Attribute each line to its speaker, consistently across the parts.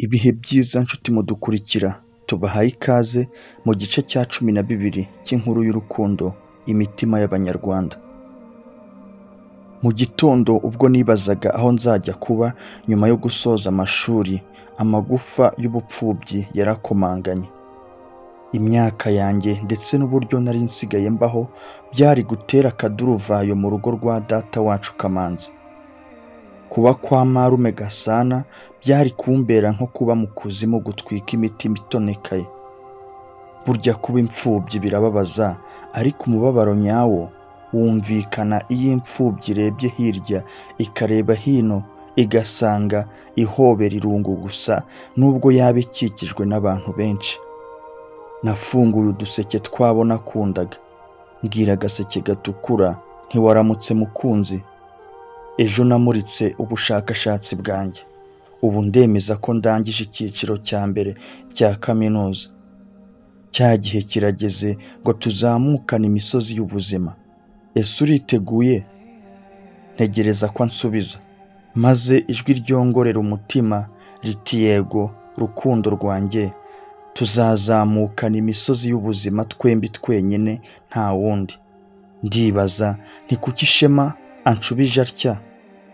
Speaker 1: Ibihe byiza nshuti mudukurikira, tubahaye ikaze mu gice cya 12 cy'inkuru y'urukundo imitima y'Abanyarwanda. Mu gitondo ubwo nibazaga aho nzajya kuba nyuma yo gusoza amashuri, amagufa y'ubupfubyi yarakomanganye. Imyaka yanjye ndetse n'uburyo nari nsigaye mbaho byari gutera akaduruvayo mu rugo rwa data wacu Kamanzi. Kuba kwa marume Gasana byari kumbera nko kuba mu kuzimu gutwika imitima itonekaye. Burya kuba imfubyi birababaza, ariko umubabaro nyawo wumvikana iyo imfubyi irebye hirya ikareba hino igasanga ihobera irungu gusa, nubwo yaba ikikijwe n'abantu benshi. Nafunguye uduseke twabo nakundaga, mbwira agaseke gatukura nti waramutse mukunzi. Ejo namuritse ubushakashatsi bwanjye, ubu ndemeza ko ndangije icyiciro cya mbere cya kaminuza. Cya gihe kirageze ngo tuzamukane imisozi y'ubuzima. Ese uriteguye? Ntegereza ko ansubiza, maze ijwi ryongorera umutima riti yego rukundo rwanjye, tuzazamukana imisozi y'ubuzima twembi twenyine nta wundi. Ndibaza nti kuki Shema anshubije atya?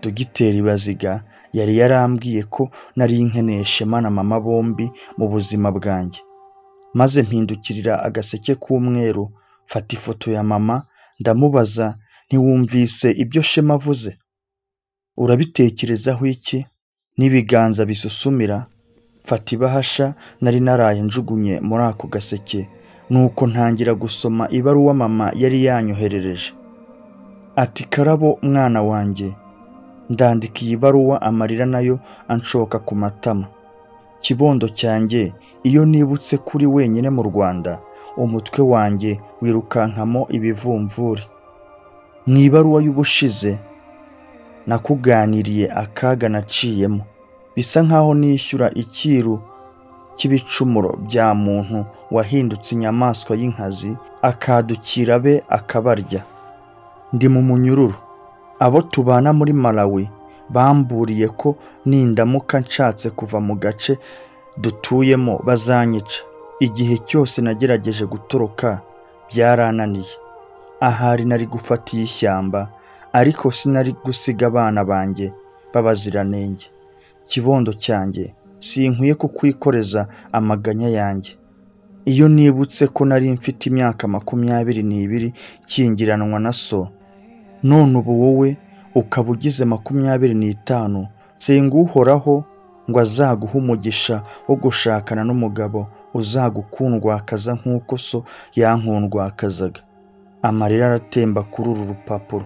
Speaker 1: Dogiteri Baziga yari yarambwiye ko nari nkeneye Shema na mama bombi mu buzima bwanjye. Maze mpindukirira agaseke k'umweru, mfata ifoto ya mama, ndamubaza ntiwumvise ibyo Shema avuze? Urabitekerezaho iki? N'ibiganza bisusumira, mfata ibahasha nari naraye njugunye muri ako gaseke, nuko ntangira gusoma ibaruwa mama yari yanyoherereje. Ati Karabo mwana wanjye, ndandika iyi baruwa amarira nayo anshoka ku matama. Kibondo cyanjye, iyo nibutse kuri wenyine mu Rwanda, umutwe wanjye wirukankamo ibivumvuri. Mu ibaruwa y'ubushize nakuganiriye akaga naciyemo, bisa nkaho nishyura ikiru cy'ibicumuro bya muntu wahindutse inyamaswa y'inkazi akadukira be akabarya. Ndi mu munyururu. Abo tubana muri Malawi bamburiye ko nindamuka nshatse kuva mu gace dutuyemo bazanyica. Igihe cyose nagerageje gutoroka byarananiye. Ahari nari gufata ishyamba, ariko sinari gusiga abana banjye babaziranenge. Kibondo cyanjye, sinkwiye kukwikoreza amaganya yanjye. Iyo nibutse ko nari mfite imyaka 22 kingiranwa na so, none ubu wowe ukaba ugize 25, nsenga Uhoraho ngo azaguha umugisha wo gushakana n'umugabo uzagukundwakaza nk'uko so yankundwakazaga. Amarira aratemba kuri uru rupapuro.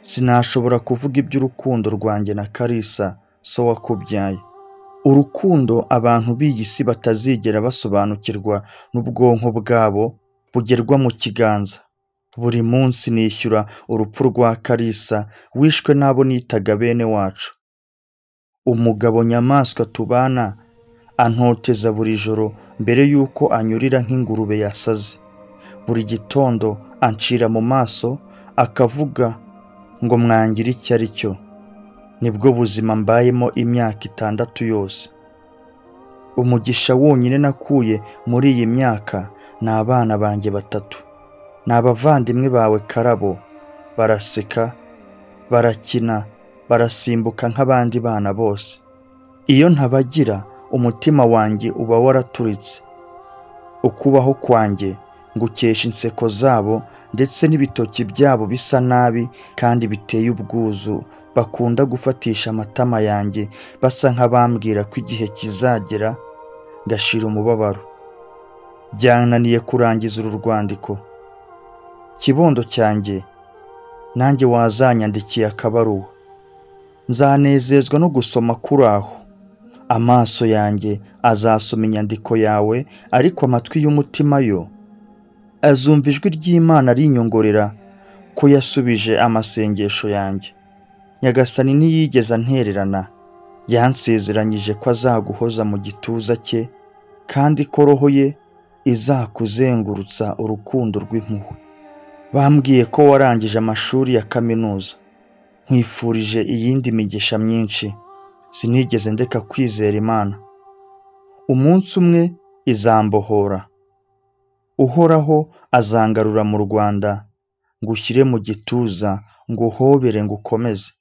Speaker 1: Sinashobora kuvuga iby'urukundo rwanjye na Kalisa so wakubyaye. Urukundo abantu b'iyi si batazigera basobanukirwa n'ubwonko bwabo bugerwa mu kiganza. Buri munsi nishyura urupfu rwa Kalisa wishwe n'abo nitaga bene wacu. Umugabo nyamaswa tubana antoteza buri joro mbere yuko anyurira nk'ingurube yasaze. Buri gitondo ancira mu maso akavuga ngo mwangira icyo ari cyo. Nibwo buzima mbayemo imyaka 6 yose. Umugisha wonyine nakuye muri iyi myaka ni abana banjye 3. Ni abavandimwe bawe Karabo. Baraseka, barakina, barasimbuka nk'abandi bana bose. Iyo ntabagira umutima wanjye uba waraturitse. Ukubaho kwanjye ngukesha inseko zabo ndetse n'ibitoki byabo bisa nabi kandi biteye ubwuzu bakunda gufatisha amatama yanjye, basa nk'abambwira ko igihe kizagera ngashira umubabaro. Byananiye kurangiza uru rwandiko. Kibondo cyanjye, nanjye wazanyandikiye akabaruwa. Nzanezezwa no gusoma kuri aho. Amaso yanjye azasoma inyandiko yawe, ariko amatwi y'umutima yo azumva ijwi ry'Imana rinyongorera ko yasubije amasengesho yanjye. Nyagasani ntiyigeze antererana. Yansezeranyije ko azaguhoza mu gituza cye, kandi ko roho ye izakuzengurutsa urukundo rw'impuhwe. Bambwiye ko warangije amashuri ya kaminuza. Nkwifurije iyindi migisha myinshi. sinigeze ndeka kwizera Imana. Umunsi umwe izambohora. Uhoraho azangarura mu Rwanda, ngushyire mu gituza, nguhobere ngukomeze.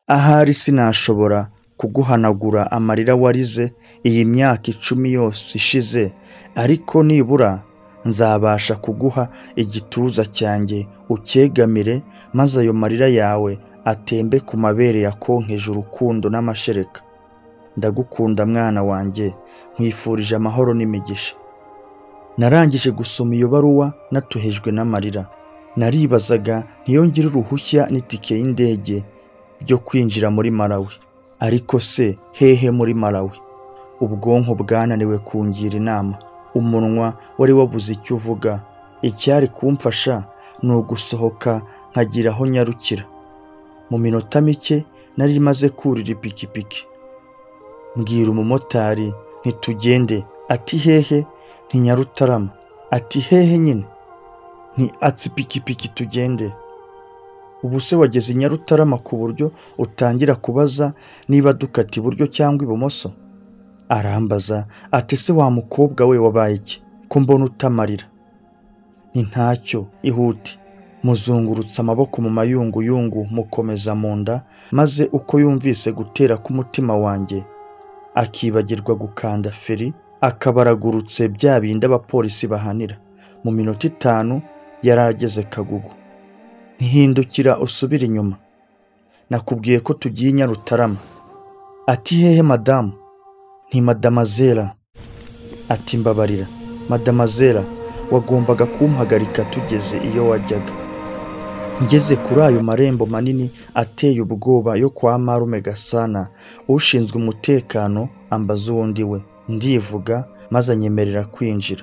Speaker 1: Ahari sinashobora kuguhanagura amarira warize iyi myaka 10 yose ishize, ariko nibura nzabasha kuguha igituza cyanjye ucyegamire, maze ayo marira yawe atembe ku mabere yakonkeje urukundo n'amashereka. Ndagukunda mwana wanjye, nkwifurije amahoro n'imigisha. Narangije gusoma iyo baruwa natuhejwe n'amarira. Naribazaga ntiyongire uruhushya n'itike y'indege byo kwinjira muri Malawi. Ariko se hehe muri Malawi? Ubwonko bwananiwe kungira inama, umunwa wari wabuze icyo uvuga. Icyari kumfasha ni ugusohoka nkagira aho nyarukira. Mu minota mike nari maze kurira ipikipiki. Mbwira umumotari ntitugende. Ati hehe? Nti Nyarutarama. Ati hehe nyine? Nti atsi pikipiki tugende. Ubu se wageze i Nyarutarama ku buryo utangira kubaza niba dukata iburyo cyangwa ibumoso? Arambaza ati se wa mukobwa we wabaye iki ko mbona utamarira? Ni ntacyo, ihute. Muzungurutsa amaboko mu mayunguyungu mukomeza mu nda, maze uko yumvise gutera k'umutima wanjye akibagirwa gukanda feri, akabaragurutse bya bindi abapolisi bahanira. Mu minota 5 yarageze Kagugu. Ntihindukira usubira inyuma. Nakubwiye ko tugiye Nyarutarama. Ati hehe madamu? Nti madamazera. Ati mbabarira madamazera, wagombaga kumpagarika tugeze iyo wajyaga. Ngeze kuri ayo marembo manini ateye ubwoba yo kwa Marume Gasana, ushinzwe umutekano ambaza uwundi we. Ndivuga maze anyemerera kwinjira.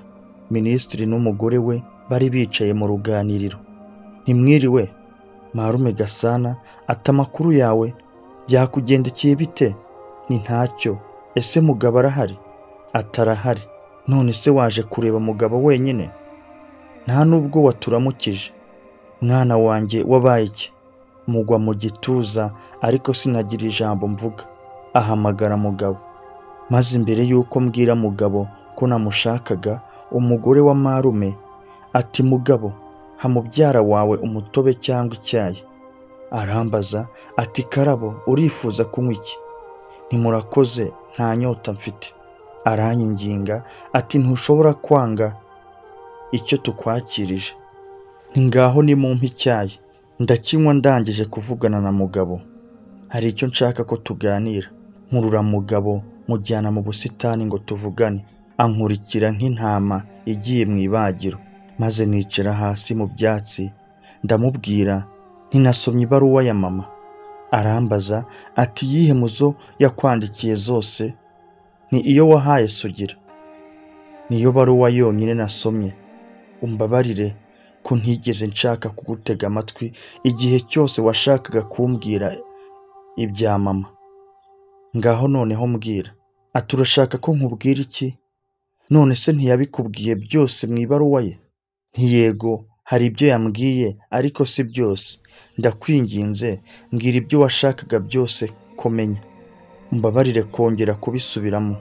Speaker 1: Minisitiri n'umugore we bari bicaye mu ruganiriro. Ntimwiriwe Marume Gasana, ati amakuru yawe byakugendekeye bite? Ni ntacyo. Ese mugabo arahari? Atarahari. None se waje kureba mugabo wenyine? Nta nubwo waturamukije. Mwana wanjye wabaye iki? Mugwa mu gituza ariko sinagira ijambo mvuga. Ahamagara mugabo. Maze imbere yuko mbwira mugabo ko namushakaga, umugore wa Marume ati mugabo, hamubyara wawe umutobe cyangwa icyayi? Arambaza ati Karabo, urifuza kunywa iki? Ntimurakoze, nta nyota mfite. Aranyinginga ati ntushobora kwanga icyo tukwakirije. Ngaho nimumpe icyayi. Ndakinywa ndangije kuvugana na mugabo. Hari icyo nshaka ko tuganira. Nkurura mugabo mujyana mu busitani ngo tuvugane. Ankurikira nk'intama igiye mu ibagiro. Maze nicara hasi mu byatsi ndamubwira ntinasomye ibaruwa ya mama. Arambaza ati yihe muzo yakwandikiye zose? Ni iyo wahaye Sugira. Niyo baruwa yonyine nasomye. Umbabarire ko ntigeze nshaka kugutega amatwi igihe cyose washakaga kumbwira ibya mama. Ngaho noneho mbwira. Ati urashaka ko nkubwira iki? None se ntiyabikubwiye byose mu ibaruwa ye? Ntiyego, hari ibyo yambwiye ariko si byose. Ndakwinginze mbwira ibyo washakaga byose komenya. Umbabarire kongera kubisubiramo.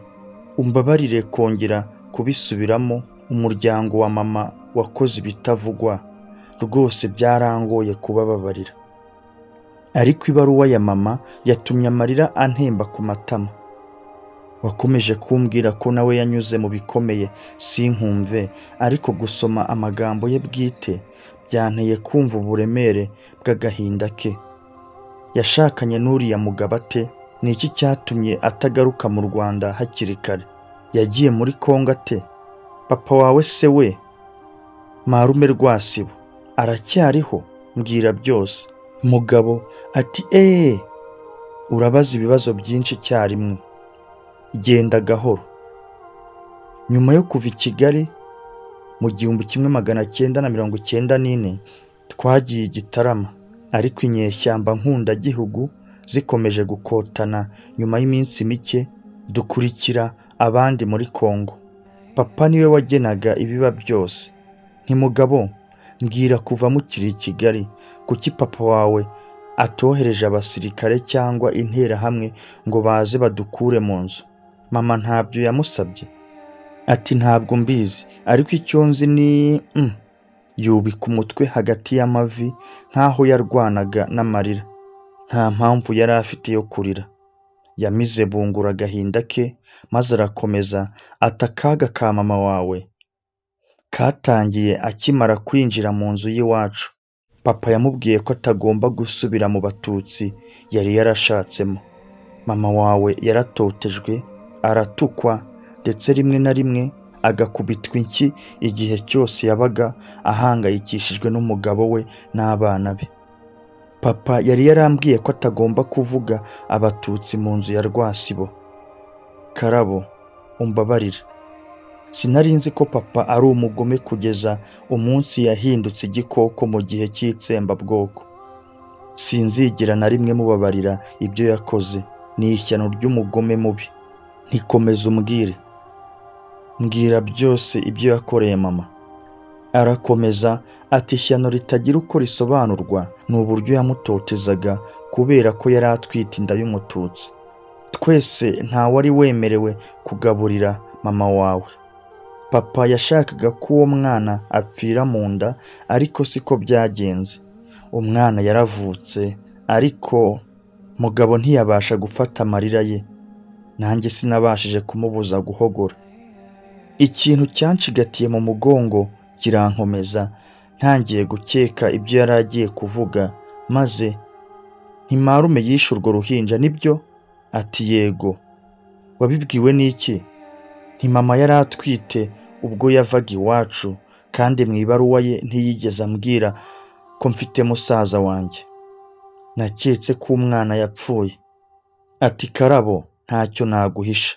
Speaker 1: Umbabarire kongera kubisubiramo. Umuryango wa mama wakoze ibitavugwa. Rwose byarangoye kubababarira. Ariko ibaruwa ya mama yatumye amarira antemba ku matama. Wakomeje kumbwira ko nawe yanyuze mu bikomeye sinkumve, ariko gusoma amagambo ye bwite byanteye kumva uburemere bw'agahinda ke. Yashakanye n'uriya mugabo ate? Ni iki cyatumye atagaruka mu Rwanda hakiri kare? Yagiye muri Kongo ate? Papa wawe se we Marume Rwasibo aracyariho? Mbwira byose. Mugabo ati urabaza ibibazo byinshi cyarimwe. Genda gahoro. Nyuma yo kuva i Kigali mu 1994 twagiye Gitarama, ariko inyeshyamba nkunda gihugu zikomeje gukotana. Nyuma y'iminsi mike dukurikira abandi muri Kongo. Papa niwe wagenaga ibiba byose. Ntimugabo, mbwira kuva mukiri i Kigali kuki papa wawe atohereje abasirikare cyangwa interahamwe ngo baze badukure mu nzu? Mama ntabyo yamusabye? Ati ntabwo mbizi, ariko icyo nzi ni yubika umutwe hagati y'amavi nk'aho yarwanaga n'amarira. Nta mpamvu yari afite yo kurira. Yamize bungura agahinda ke maze arakomeza ati akaga ka mama wawe katangiye akimara kwinjira mu nzu y'iwacu. Papa yamubwiye ko atagomba gusubira mu Batutsi yari yarashatsemo. Mama wawe yaratotejwe, aratukwa, ndetse rimwe na rimwe agakubitwa inshyi igihe cyose yabaga ahangayikishijwe n'umugabo we n'abana be. Papa yari yarambwiye ko atagomba kuvuga Abatutsi mu nzu ya Rwasibo. Karabo, umbabarire. Sinari nzi ko papa ari umugome kugeza umunsi yahindutse igikoko mu gihe cy'itsembabwoko. Sinzigera na rimwe mubabarira ibyo yakoze. Ni ishyano ry'umugome mubi. Ntikomeze umbwire. Mbwira byose ibyo yakoreye mama. Arakomeza ati ishyano ritagira uko risobanurwa ni uburyo yamutotezaga kubera ko yari atwite inda y'Umututsi. Twese nta wari wemerewe kugaburira mama wawe. Papa yashakaga ko uwo mwana apfira mu nda, ariko siko byagenze. Umwana yaravutse, ariko mugabo ntiyabasha gufata amarira ye. Nanjye sinabashije kumubuza guhogora. Ikintu cyanshigatiye mu mugongo kirankomeza, ntangiye gukeka ibyo yari agiye kuvuga, maze ntimarume yishe urwo ruhinja nibyo? Ati yego. Wabibwiwe n'iki? Ntimama yari atwite ubwo yavaga iwacu, kandi mu ibaruwa ye ntiyigeze ambwira ko mfite musaza wanjye. Naketse ko umwana yapfuye. Ati Karabo, ntacyo naguhisha.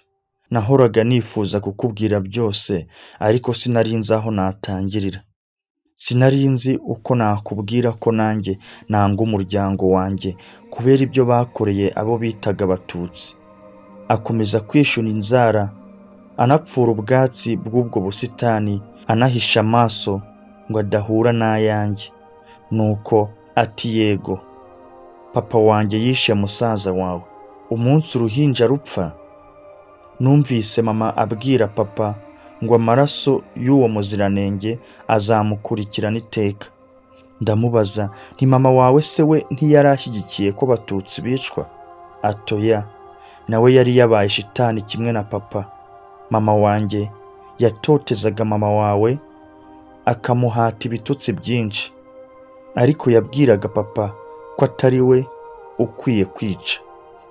Speaker 1: Nahoraga nifuza kukubwira byose, ariko sinari nzi aho natangirira. Sinari nzi uko nakubwira ko nanjye nanga umuryango wanjye kubera ibyo bakoreye abo bitaga Abatutsi. Akomeza kwishuna inzara, anapfura ubwatsi bw'ubwo busitani, anahisha amaso ngo adahura n'ayanjye. Nuko ati yego, papa wanjye yishe musaza wawe. Umunsi uruhinja rupfa, numvise mama abwira papa ngo amaraso y'uwo muziranenge azamukurikirana iteka. Ndamubaza nti mama wawe se we ntiyari ashyigikiye ko Abatutsi bicwa? Atoya, nawe yari yabaye shitani kimwe na papa. Mama wanjye yatotezaga mama wawe, akamuhata ibitutsi byinshi, ariko yabwiraga papa ko atari we ukwiye kwica.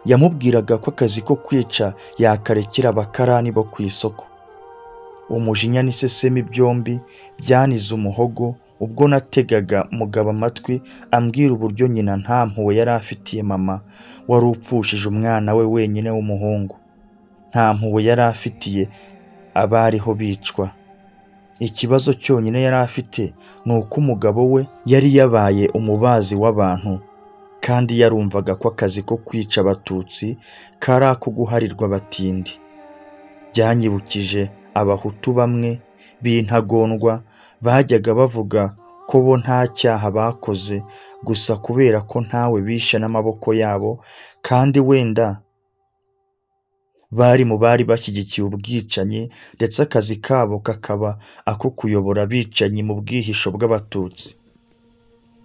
Speaker 1: Yamubwiraga ko akazi ko kwica yakarekera abakarani bo ku isoko. Umujinya n'isesemi byombi byanize umuhogo ubwo nategaga mugabo amatwi ambwira uburyo nyina nta mpuhwe yari afitiye mama wari upfushije umwana we wenyine w'umuhungu. Nta mpuhwe yari afitiye abariho bicwa. Ikibazo cyonyine yari afite ni uko umugabo we yari yabaye umubazi w'abantu, kandi yarumvaga ko akazi ko kwica Abatutsi kari ako guharirwa abatindi. Byanyibukije Abahutu bamwe b'intagondwa bajyaga bavuga ko bo nta cyaha bakoze gusa kubera ko ntawe bishe n'amaboko yabo, kandi wenda bari mu bari bashyigikiye ubwicanyi, ndetse akazi kabo kakaba ako kuyobora abicanyi mu bwihisho bw'Abatutsi.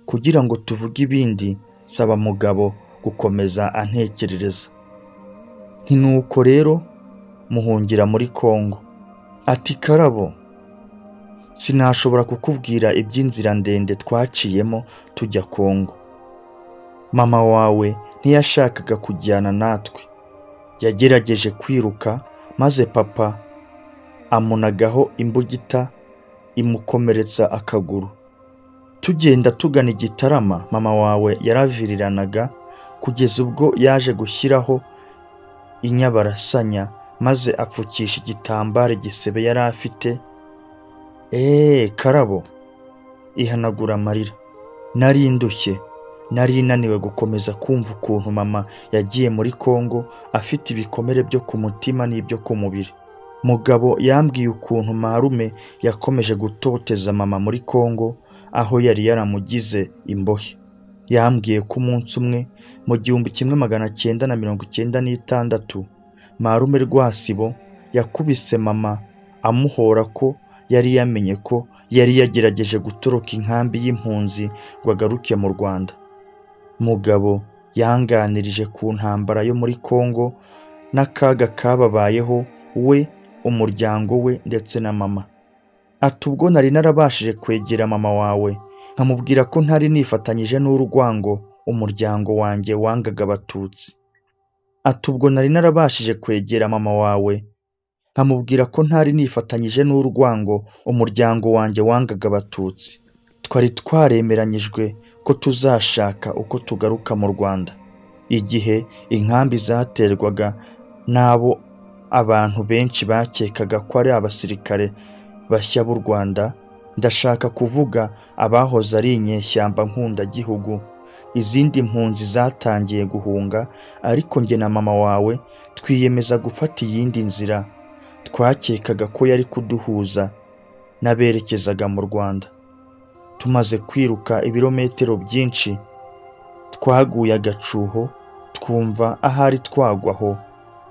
Speaker 1: Kugira ngo tuvuge ibindi, saba mugabo gukomeza antekerereza. Nuko rero muhungira muri Kongo. Ati Karabo, sinashobora kukubwira iby'inzira ndende twaciyemo tujya Kongo. Mama wawe ntiyashakaga kujyana natwe. Yagerageje kwiruka, maze papa amunagaho imbugita imukomeretsa akaguru. Tugenda tugana Igitarama, mama wawe yaraviriranaga kugeza ubwo yaje gushyiraho inyabarasanya, maze apfukisha igitambaro igisebe yari afite. Karabo, ihanagura amarira. Nari ndushye, nari naniwe gukomeza kumva ukuntu mama yagiye muri Kongo afite ibikomere byo ku mutima n'ibyo ku mubiri. Mugabo yambwiye ukuntu marume yakomeje gutoteza mama muri Kongo, aho yari yaramugize imbohe. yambwiye ko umunsi umwe mu 1996 marume Rwasibo yakubise mama amuhora ko yari yamenye ko yari yagerageje gutoroka inkambi y'impunzi ngo agaruke mu Rwanda. Mugabo yanganirije ku ntambara yo muri Kongo n'akaga kababayeho we, umuryango we ndetse na mama. Ati ubwo nari narabashije kwegera mama wawe nkamubwira ko ntari nifatanyije n'urwango umuryango wanjye wangaga Abatutsi. Ati ubwo nari narabashije kwegera mama wawe nkamubwira ko ntari nifatanyije n'urwango umuryango wanjye wangaga Abatutsi. Twari twaremeranyijwe ko tuzashaka uko tugaruka mu Rwanda igihe inkambi zaterwaga n'abo abantu benshi bakekaga ko ari abasirikare bashya b'u Rwanda. Ndashaka kuvuga abahoze ari inyeshyamba nkundagihugu. Izindi mpunzi zatangiye guhunga, ariko njye na mama wawe twiyemeza gufata iyindi nzira twakekaga ko yari kuduhuza n'aberekezaga mu Rwanda. Tumaze kwiruka ibirometero byinshi twaguye agacuho twumva ahari twagwaho,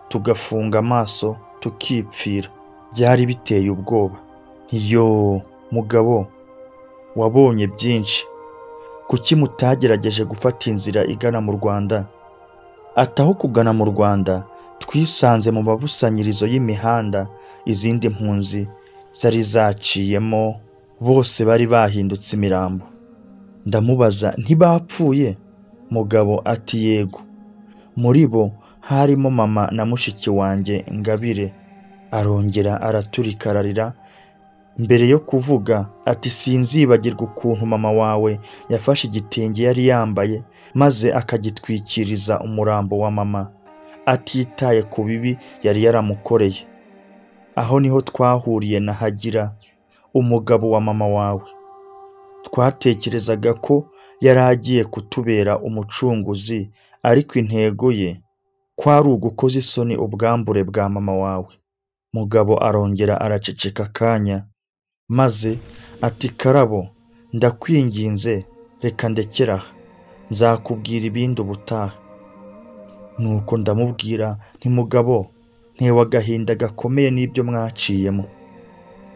Speaker 1: tugafunga amaso tukipfira. Byari biteye ubwoba. Yo mugabo, wabonye byinshi, kuki mutagerageje gufata inzira igana mu Rwanda? Ataho kugana mu Rwanda twisanze mu mabusanyirizo y'imihanda izindi mpunzi zari zaciyemo, bose bari bahindutse imirambo. Ndamubaza ntibapfuye? Mugabo ati yego, muri bo harimo mama na mushiki wanjye Ngabire. Arongera araturika ararira. Mbere yo kuvuga ati sinzibagirwa ukuntu mama wawe yafashe igitenge yari yambaye maze akagitwikiriza umurambo wa mama atitaye ku bibi yari yaramukoreye. Aho niho twahuriye na Hagira, umugabo wa mama wawe. Twatekerezaga ko yari agiye kutubera umucunguzi, ariko intego ye kwari ugukoza isoni ubwambure bwa mama wawe. Mugabo arongera araceceka akanya, maze ati Karabo, ndakwinginze reka ndekera aha, nzakubwira ibindi ubutaha. Nuko ndamubwira nti mugabo, ntewe agahinda gakomeye n'ibyo mwaciyemo.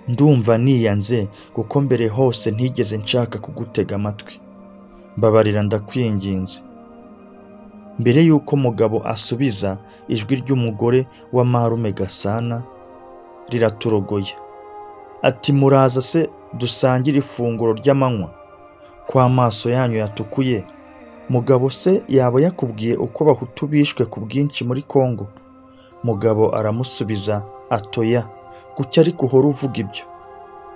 Speaker 1: Ndumva niyanze kuko mbere hose ntigeze nshaka kugutega amatwi. Mbabarira ndakwinginze. Mbere yuko mugabo asubiza, ijwi ry'umugore wa marume Gasana riraturogoye. Ati muraza se dusangire ifunguro ry'amanywa? Kwa maso yanyu yatukuye, mugabo se yaba yakubwiye uko Abahutu bishwe ku bwinshi muri Kongo? Mugabo aramusubiza atoya, kuki ariko uhora uvuga ibyo?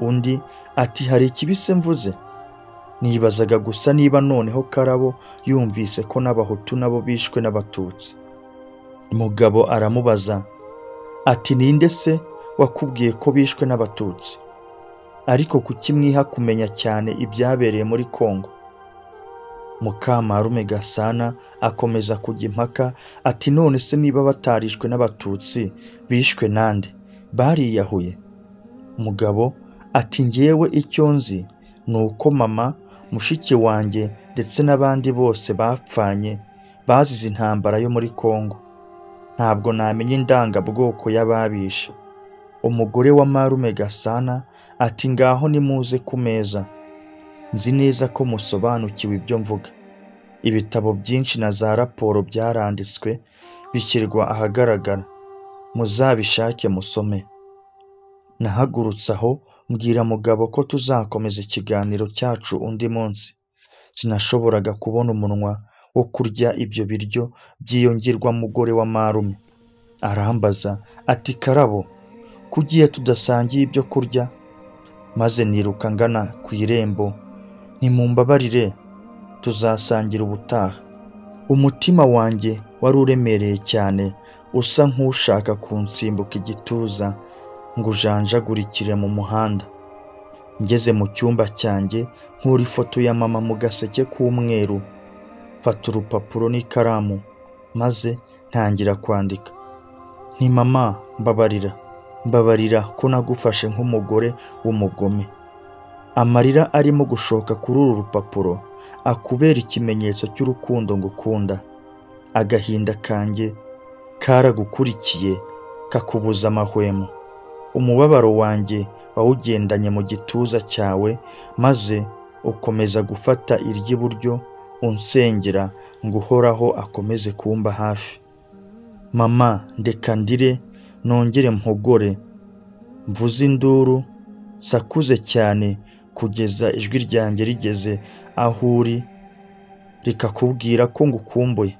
Speaker 1: Undi ati hari ikibise mvuze? Nibazaga gusa niba noneho Karabo yumvise ko n'Abahutu nabo bishwe n'Abatutsi. Mugabo aramubaza ati ninde se wakubwiye ko bishwe n'Abatutsi? Ariko kuki mwiha kumenya cyane ibyabereye muri Kongo? Mukamarume Gasana akomeza kujya impaka ati none se niba batarishwe n'Abatutsi bishwe nande? Bariyahuye? Mugabo ati ngewe icyo nzi ni uko mama, mushiki wanjye ndetse n'abandi bose bapfanye bazize intambara yo muri Kongo. Ntabwo namenya indangabwoko y'ababishe. Umugore wa marume Gasana ati ngaho nimuze ku meza. Nzi neza ko musobanukiwe ibyo mvuga. Ibitabo byinshi na za raporo byaranditswe bishyirwa ahagaragara. Muzabishake musome. Nahagurutse aho mbwira mugabo ko tuzakomeza ikiganiro cyacu undi munsi. Sinashoboraga kubona umunwa wo kurya ibyo biryo byiyongirwa mugore wa marume. Arambaza ati Karabo, kugiye tudasangiye ibyo kurya? Maze niruka ngana ku irembo nti mumbabarire, tuzasangira ubutaha. Umutima wanjye wari uremereye cyane, usa nk'ushaka kunsimbuka igituza ngo ujanjagurikire mu muhanda. Ngeze mu cyumba cyanjye nkura ifoto ya mama mu gaseke k'umweru, mfata urupapuro n'ikaramu maze ntangira kwandika. Nti mama, mbabarira ko nagufashe nk'umugore w'umugome. amarira arimo gushoka kuri uru rupapuro akubera ikimenyetso cy'urukundo ngukunda. Agahinda kanjye karagukurikiye kakubuza amahwemo. Umubabaro wanjye wawugendanye mu gituza cyawe, maze ukomeza gufata iry'iburyo unsengera ngo Uhoraho akomeze kumba hafi. Mama, ndeka ndire nongere mpogore, mvuze induru sakuze cyane kugeza ijwi ryanjye rigeze aho uri rikakubwira ko ngukumbuye.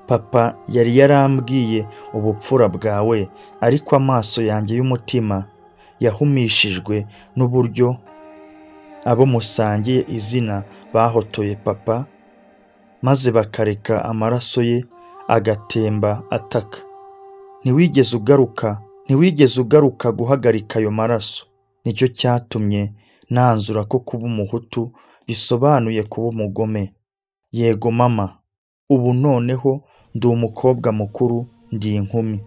Speaker 1: Papa yari yarambwiye ubupfura bwawe, ariko amaso yanjye y'umutima yahumishijwe n'uburyo abo musangiye izina bahotoye papa, maze bakareka amaraso ye agatemba ataka. Ntiwigeze ugaruka guhagarika ayo maraso. Nicyo cyatumye nanzura ko kuba umuhutu bisobanuye kuba umugome. Yego mama, ubu noneho ndi umukobwa mukuru, ndi inkumi.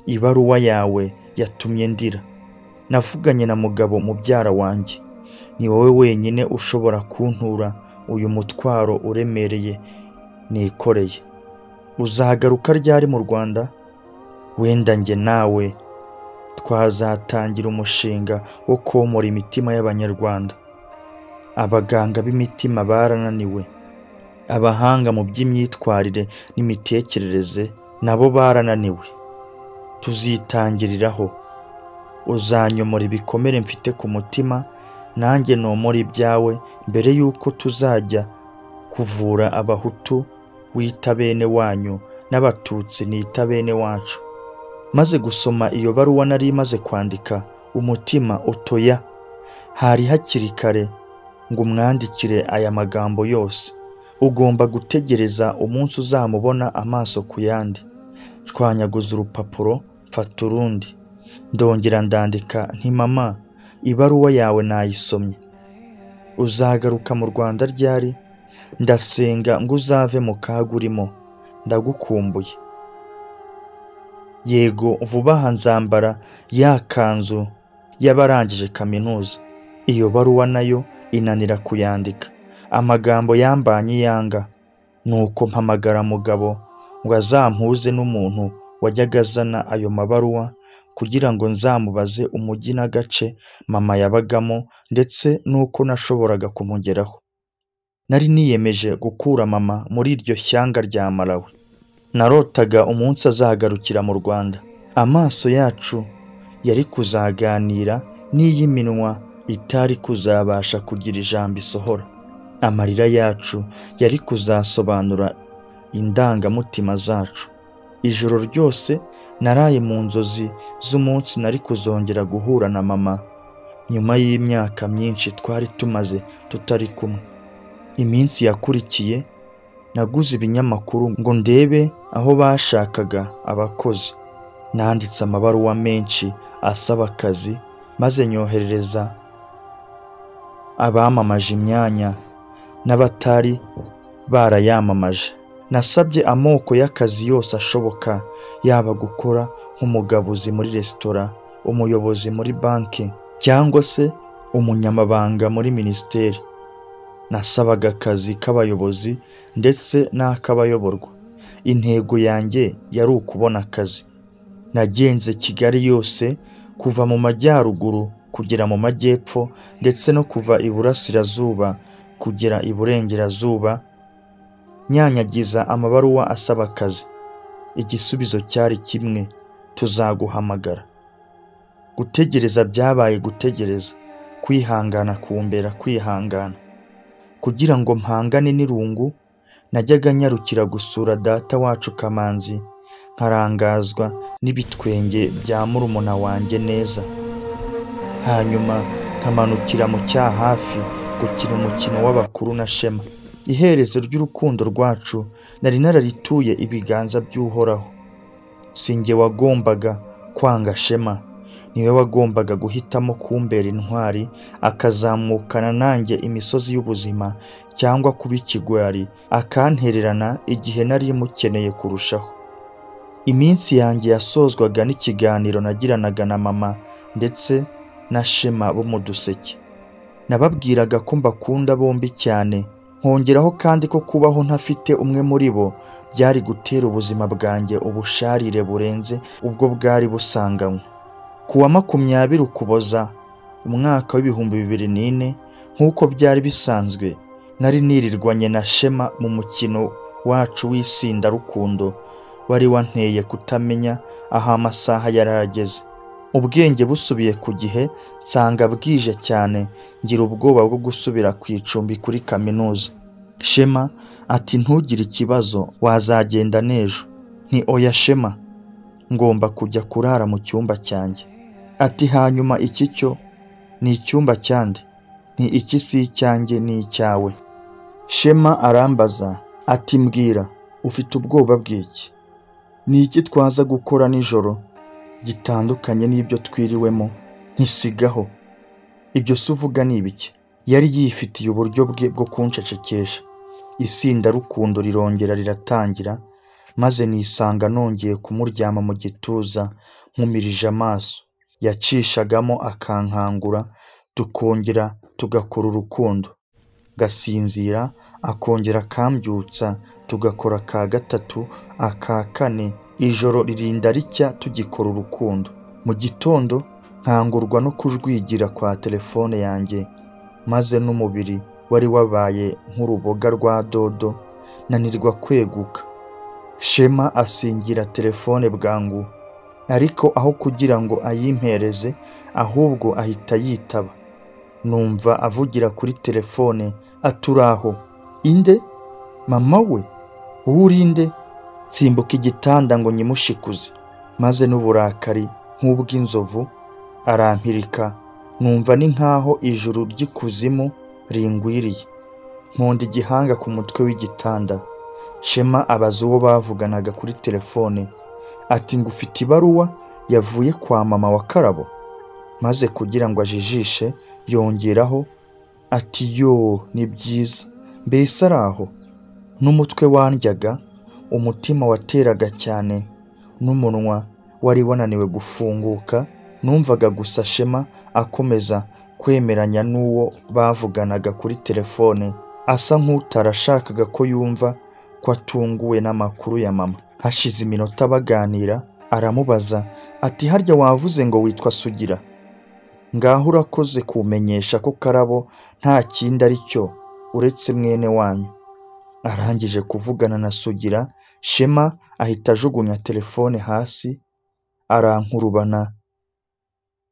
Speaker 1: Ibaruwa yawe yatumye ndira. Navuganye na Mugabo mubyara wanjye. Ni wowe wenyine ushobora kuntura uyu mutwaro uremereye nikoreye. Uzagaruka ryari mu Rwanda? Wenda njye nawe twazatangira umushinga wo komora imitima y'Abanyarwanda. Abaganga b'imitima barananiwe. Abahanga mu by'imyitwarire n'imitekerereze nabo barananiwe. Tuzitangiriraho. Uzanyomora ibikomere mfite ku mutima, nanjye nomora ibyawe, mbere y'uko tuzajya kuvura Abahutu wita bene wanyu n'Abatutsi nita bene wacu. Maze gusoma iyo baruwa nari maze kwandika, umutima utoya. Hari hakiri kare ngo umwandikire aya magambo yose. Ugomba gutegereza umunsi uzamubona amaso ku yandi. Shwanyaguza urupapuro, mfata urundi. Ndongera ndandika nti mama, ibaruwa yawe nayisomye. Uzagaruka mu Rwanda ryari? Ndasenga ngo uzave mu kaga urimo. Ndagukumbuye. Yego, vuba aha nzambara ya kanzu y'abarangije kaminuza. Iyo baruwa nayo inanira kuyandika. Amagambo yambanye yanga. Nuko mpamagara Mugabo ngo azampuze n'umuntu wajyaga azana ayo mabaruwa, kugira ngo nzamubaze umujyi n'agace mama yabagamo, ndetse n'uko nashoboraga kumugeraho. Nari niyemeje gukura mama muri iryo shyanga rya Malawi. Narotaga umunsi azagarukira mu Rwanda. Amaso yacu yari kuzaganira n'iy'iminwa itari kuzabasha kugira ijambo isohora. Amarira yacu yari kuzasobanura indangamutima zacu. Ijoro ryose naraye mu nzozi z'umunsi nari kuzongera guhura na mama, nyuma y'imyaka myinshi twari tumaze tutari kumwe. Iminsi yakurikiye naguze ibinyamakuru ngo ndebe aho bashakaga abakozi. Nanditse amabaruwa menshi asaba akazi, maze nyoherereza abamamaje imyanya n'abatari barayamamaje. Nasabye amoko y'akazi yose ashoboka, yaba gukora nk'umugabuzi muri resitora, umuyobozi muri banki, cyangwa se umunyamabanga muri minisiteri. Nasabaga akazi k'abayobozi ndetse n'ak'abayoborwa. Intego yanjye yari ukubona akazi. Nagenze Kigali yose, kuva mu majyaruguru kugera mu majyepfo, ndetse no kuva iburasirazuba kugera iburengerazuba, nyanyagiza amabaruwa asaba akazi. Igisubizo cyari kimwe: tuzaguhamagara. Gutegereza byabaye gutegereza. Kwihangana kumbera kwihangana. Kugira ngo mpangane n'irungu, najyaga nyarukira gusura data wacu Kamanzi, nkarangazwa n'ibitwenge bya murumuna wanjye Neza. Hanyuma nkamanukira mu Cyahafi gukina umukino w'abakuru na Shema. Iherezo ry'urukundo rwacu nari nararituye ibiganza by'Uhoraho. Sinjye wagombaga kwanga Shema, niwe wagombaga guhitamo kumbera intwari, akazamukana nanjye imisozi y'ubuzima, cyangwa kuba ikigwari akantererana igihe nari mukeneye kurushaho. Iminsi yanjye yasozwaga n'ikiganiro nagiranaga na mama ndetse na Shema bo mu Duseke. nababwiraga ko mbakunda bombi cyane, nkongeraho kandi ko kubaho ntafite umwe muri bo byari gutera ubuzima bwanjye ubusharire burenze ubwo bwari busanganywe. Ku wa 20 Ukuboza umwaka w'2004, nk'uko byari bisanzwe, nari nirirwanye na Shema mu mukino wacu w'isindarukundo wari wanteye kutamenya aho amasaha yari ageze. Ubwenge busubiye ku gihe, nsanga bwije cyane, ngira ubwoba bwo gusubira ku icumbi kuri kaminuza. Shema ati ntugire ikibazo, wazagenda n'ejo. Nti oya Shema, ngomba kujya kurara mu cyumba cyanjye. Ati hanyuma iki cyo ni icyumba cyande? Nti iki si icyanjye ni icyawe. Shema arambaza ati mbwira, ufite ubwoba bw'iki? Ni iki twaza gukora nijoro gitandukanye n'ibyo twiriwemo? Ntisigaho, ibyo se uvuga ni ibiki? Yari yifitiye uburyo bwe bwo kunshecekesha. Isindarukundo rirongera riratangira, maze nisanga nongeye kumuryama mu gituza nkumirije amaso. Yacishagamo akankangura, tukongera tugakora urukundo. Gasinzira, akongera akambyutsa, tugakora ka gatatu, aka kane, ijoro ririnda ricya tugikora urukundo. Mu gitondo nkangurwa no kujwigira kwa telefone yanjye, maze n'umubiri wari wabaye nk'uruboga rwa dodo, nanirwa kweguka. Shema asingira telefone bwangu, ariko aho kugira ngo ayimpereze, ahubwo ahita yitaba. Numva avugira kuri telefone aturaho. Inde? Mama we? Urinde? Nsimbuka igitanda ngo nyimushikuze, maze n'uburakari nk'ubw'inzovu arampirika. Numva ni nkaho ijuru ry'ikuzimu ringwiriye. Nkonda igihanga ku mutwe w'igitanda. Shema abaza uwo bavuganaga kuri telefone ati ngufite ibaruwa yavuye kwa mama wa Karabo? Maze kugira ngo ajijishe yongeraho ati yo ni byiza, mbese araho? N'umutwe wandyaga, umutima wateraga cyane, n'umunwa wari wananiwe gufunguka. Numvaga gusa Shema akomeza kwemeranya n'uwo bavuganaga kuri telefone, asa nk'utarashakaga ko yumva ko atunguwe n'amakuru ya mama. Hashize iminota baganira, aramubaza ati harya wavuze ngo witwa Sugira? Ngaho urakoze kumenyesha ko Karabo nta kindi ari cyo uretse mwene wanyu. Arangije kuvugana na Sugira, Shema ahita ajugunya telefone hasi, arankurubana,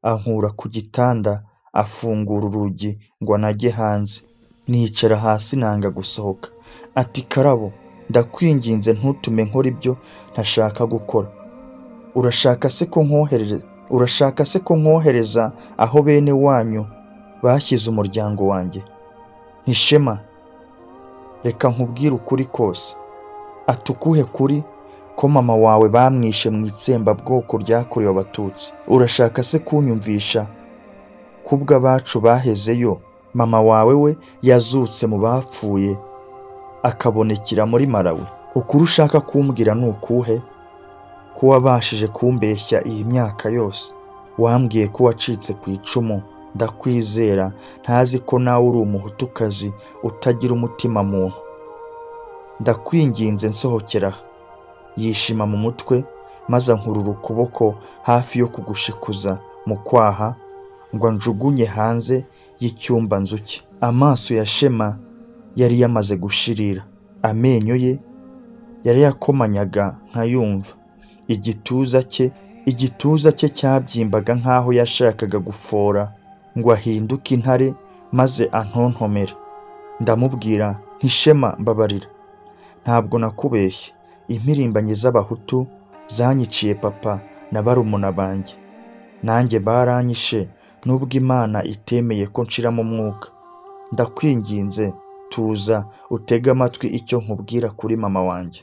Speaker 1: ankura ku gitanda, afungura urugi ngo anajye hanze. Nicara hasi nanga gusohoka. Ati Karabo, ndakwinginze ntutume nkora ibyo ntashaka gukora. Urashaka se ko nkohereza aho bene wanyu bashyize umuryango wanjye? Nti Shema, reka nkubwire ukuri kose. Atukuhe kuri? Ko mama wawe bamwishe mu itsembabwoko ryakorewe Abatutsi. Urashaka se kunyumvisha kubwa bacu bahezeyo mama wawe we yazutse mu bapfuye akabonekera muri Malawi? Ukuri ushaka kumbwira ni ukuhe? Ko wabashije kumbeshya iyi myaka yose. Wambwiye ko wacitse ku icumu, ndakwizera, ntazi ko nawe uri umuhutukazi utagira umutima muntu. Ndakwinginze nsohokera. Yishima mu mutwe, maze ankurura ukuboko hafi yo kugushikuza mu kwaha ngo njugunye hanze y'icyumba nzuke. Amaso ya Shema yari yamaze gushirira, amenyo ye yari yakomanyaga nkayumva. Igituza cye cyabyimbaga nkaho yashakaga gufora ngo ahinduke intare maze antontomera. Ndamubwira nti Shema, mbabarira, ntabwo nakubeshye. Impirimbanyi z'Abahutu zanyiciye papa na barumuna banjye, nanjye baranyishe nubwo Imana itemeye ko nshiramo umwuka. Ndakwinginze tuza utege amatwi icyo nkubwira kuri mama wanjye.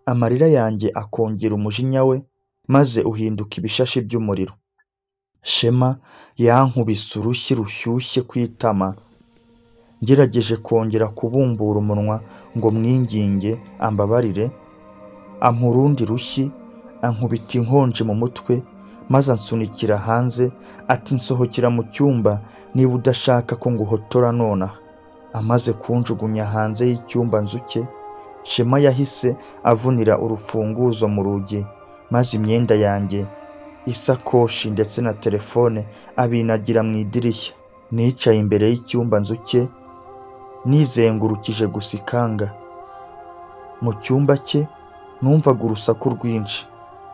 Speaker 1: Amarira yanjye akongera umujinya we, maze uhinduka ibishashi by'umuriro. Shema yankubise urushyi rushyushye ku itama. Ngerageje kongera kubumbura umunwa ngo mwinginge ambabarire, ampa urundi rushyi, ankubita inkonji mu mutwe, maze ansunikira hanze ati nsohokera mu cyumba niba udashaka ko nguhotora nonaha. Amaze kunjugunya hanze y'icyumba nzuke, Shema yahise avunira urufunguzo mu rugi, maze imyenda yanjye, isakoshi ndetse na telefone abinagira mu idirishya. Nicaye imbere y'icyumba nzuke nizengurukije gusa ikanga. Mu cyumba cye numvaga urusaku rwinshi.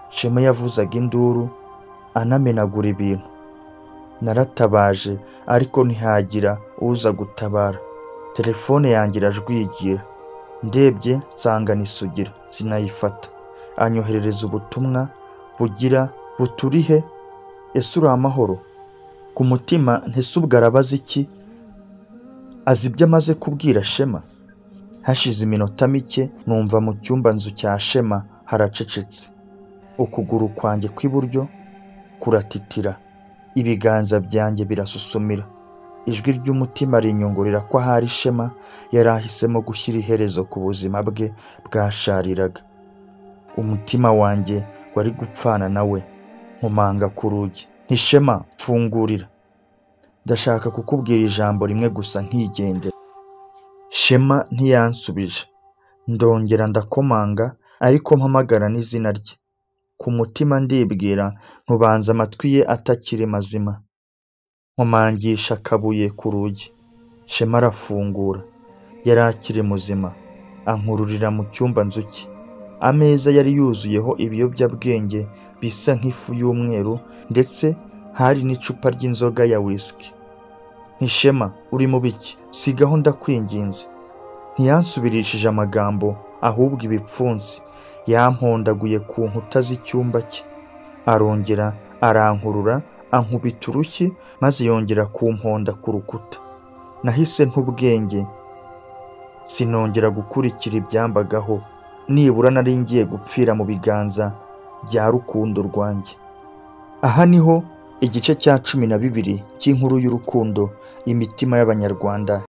Speaker 1: Shema yavuzaga induru anamenagura ibintu. Naratabaje ariko ntihagira uza gutabara. Telefone yanjye irajwigira. Ndebye nsanga ni Sugira, sinayifata. Anyoherereza ubutumwa bugira buturihe, ese uri amahoro? Ku mutima ntese ubwo arabaza iki? Azi ibyo amaze kubwira Shema? Hashize iminota mike numva mu cyumba nzu cya Shema haracecetse. Ukuguru kwanjye kw'iburyo kuratitira, ibiganza byanjye birasusumira. Ijwi ry'umutima rinyongorera ko ahari Shema yari ahisemo gushyira iherezo ku buzima bwe bwashariraga. Umutima wanjye wari gupfana nawe. Nkomanga ku rugi nti Shema mfungurira, ndashaka kukubwira ijambo rimwe gusa nkigendera. Shema ntiyansubije. Ndongera ndakomanga ariko mpamagara n'izina rye. Ku mutima ndibwira ntubanza amatwi ye atakiri mazima. Nkomangisha akabuye ku rugi. Shema arafungura. Yari akiri muzima. Ankururira mu cyumba nzuki. Ameza yari yuzuyeho ibiyobyabwenge bisa nk'ifu y'umweru, ndetse hari n'icupa ry'inzoga ya whisky. Nti Shema uri mu biki? Sigaho ndakwinginze. Ntiyansubirishije amagambo, ahubwo ibipfunsi yampondaguye ku nkuta z'icyumba cye. Arongera arankurura ankubita urushyi, maze yongera kumponda ku rukuta. Nahise ntubwenge, sinongera gukurikira ibyambagaho. Nibura nari ngiye gupfira mu biganza bya rukundo rwanjye. Aha niho igice cya 12 cy'inkuru y'urukundo imitima y'Abanyarwanda